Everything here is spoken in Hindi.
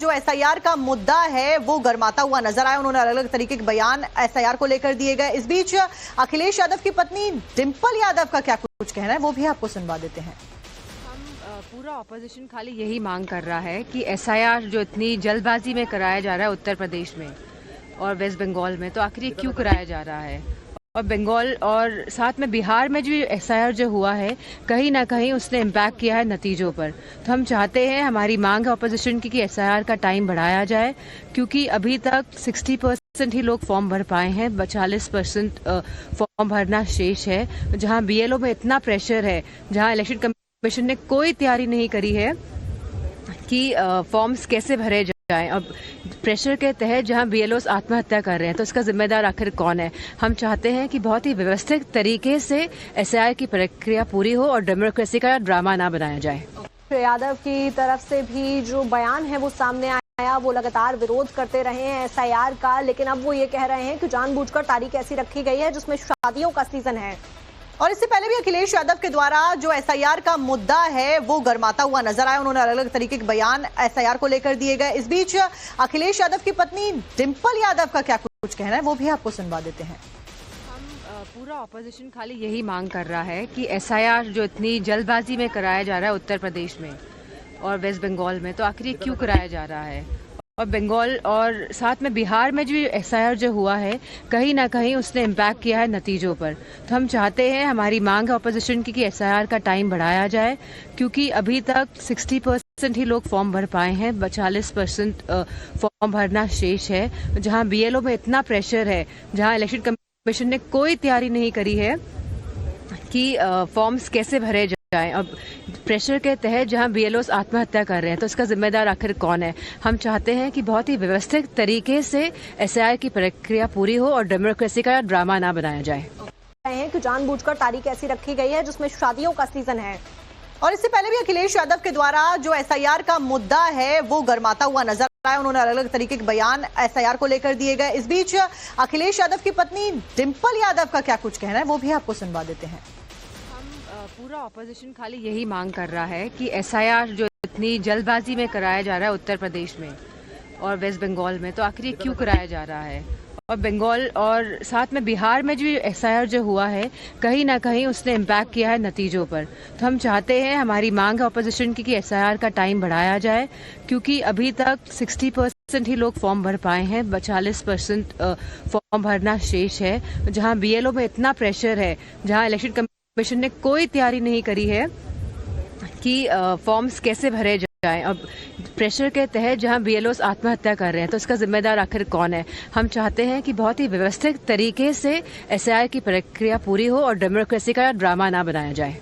जो एसआईआर का मुद्दा है वो गर्माता हुआ नजर आया। उन्होंने अलग अलग तरीके के बयान एसआईआर को लेकर दिए गए। इस बीच अखिलेश यादव की पत्नी डिंपल यादव का क्या कुछ कहना है वो भी आपको सुनवा देते हैं। पूरा ऑपोजिशन खाली यही मांग कर रहा है कि एसआईआर जो इतनी जल्दबाजी में कराया जा रहा है उत्तर प्रदेश में और वेस्ट बंगाल में, तो आखिर ये क्यों कराया जा रहा है। और बंगाल और साथ में बिहार में जो एसआईआर जो हुआ है कहीं ना कहीं उसने इम्पैक्ट किया है नतीजों पर। तो हम चाहते हैं, हमारी मांग है ऑपोजिशन की कि एसआईआर का टाइम बढ़ाया जाए, क्योंकि अभी तक 60% ही लोग फॉर्म भर पाए हैं, 40% फॉर्म भरना शेष है। जहां बीएलओ में इतना प्रेशर है, जहां इलेक्शन कमीशन ने कोई तैयारी नहीं करी है कि फॉर्म्स कैसे भरे जाएं। अब प्रेशर के तहत जहां बीएलओस आत्महत्या कर रहे हैं, तो इसका जिम्मेदार आखिर कौन है। हम चाहते हैं कि बहुत ही व्यवस्थित तरीके से एसआईआर की प्रक्रिया पूरी हो और डेमोक्रेसी का ड्रामा ना बनाया जाए। यादव की तरफ से भी जो बयान है वो सामने आया, वो लगातार विरोध करते रहे हैं एसआईआर का, लेकिन अब वो ये कह रहे हैं कि जानबूझकर तारीख ऐसी रखी गई है जिसमें शादियों का सीजन है। और इससे पहले भी अखिलेश यादव के द्वारा जो एसआईआर का मुद्दा है वो गर्माता हुआ नजर आया। उन्होंने अलग अलग तरीके के बयान एसआईआर को लेकर दिए गए। इस बीच अखिलेश यादव की पत्नी डिंपल यादव का क्या कुछ कहना है वो भी आपको सुनवा देते हैं। पूरा ऑपोजिशन खाली यही मांग कर रहा है कि एसआईआर जो इतनी जल्दबाजी में कराया जा रहा है उत्तर प्रदेश में और वेस्ट बंगाल में, तो आखिर ये क्यों कराया जा रहा है। और बंगाल और साथ में बिहार में जो एसआईआर जो हुआ है कहीं ना कहीं उसने इम्पैक्ट किया है नतीजों पर। तो हम चाहते हैं, हमारी मांग है ऑपोजिशन की कि एसआईआर का टाइम बढ़ाया जाए, क्योंकि अभी तक 60% ही लोग फॉर्म भर पाए हैं, 40% फॉर्म भरना शेष है। जहां बीएलओ में इतना प्रेशर है, जहां इलेक्शन कमीशन ने कोई तैयारी नहीं करी है कि फॉर्म्स कैसे भरे जाएं। अब प्रेशर के तहत जहां बीएलओस आत्महत्या कर रहे हैं, तो इसका जिम्मेदार आखिर कौन है। हम चाहते हैं कि बहुत ही व्यवस्थित तरीके से एसआईआर की प्रक्रिया पूरी हो और डेमोक्रेसी का ड्रामा ना बनाया जाए। कि जानबूझकर तारीख ऐसी रखी गई है जिसमें शादियों का सीजन है। और इससे पहले भी अखिलेश यादव के द्वारा जो एसआईआर का मुद्दा है वो गर्माता हुआ नजर आया। उन्होंने अलग अलग तरीके के बयान एसआईआर को लेकर दिए गए। इस बीच अखिलेश यादव की पत्नी डिंपल यादव का क्या कुछ कहना है वो भी आपको सुनवा देते हैं। पूरा ऑपोजिशन खाली यही मांग कर रहा है कि एसआईआर जो इतनी जल्दबाजी में कराया जा रहा है उत्तर प्रदेश में और वेस्ट बंगाल में, तो आखिर ये क्यों कराया जा रहा है। और बंगाल और साथ में बिहार में जो एसआईआर जो हुआ है कहीं ना कहीं उसने इम्पैक्ट किया है नतीजों पर। तो हम चाहते हैं, हमारी मांग है ऑपोजिशन की कि एसआईआर का टाइम बढ़ाया जाए, क्योंकि अभी तक 60% ही लोग फॉर्म भर पाए हैं, 40% फॉर्म भरना शेष है। जहां बीएलओ में इतना प्रेशर है, जहां इलेक्शन कमीशन ने कोई तैयारी नहीं करी है कि फॉर्म्स कैसे भरे जाएं। अब प्रेशर के तहत जहां बीएलओस आत्महत्या कर रहे हैं, तो इसका जिम्मेदार आखिर कौन है। हम चाहते हैं कि बहुत ही व्यवस्थित तरीके से एसआईआर की प्रक्रिया पूरी हो और डेमोक्रेसी का ड्रामा ना बनाया जाए।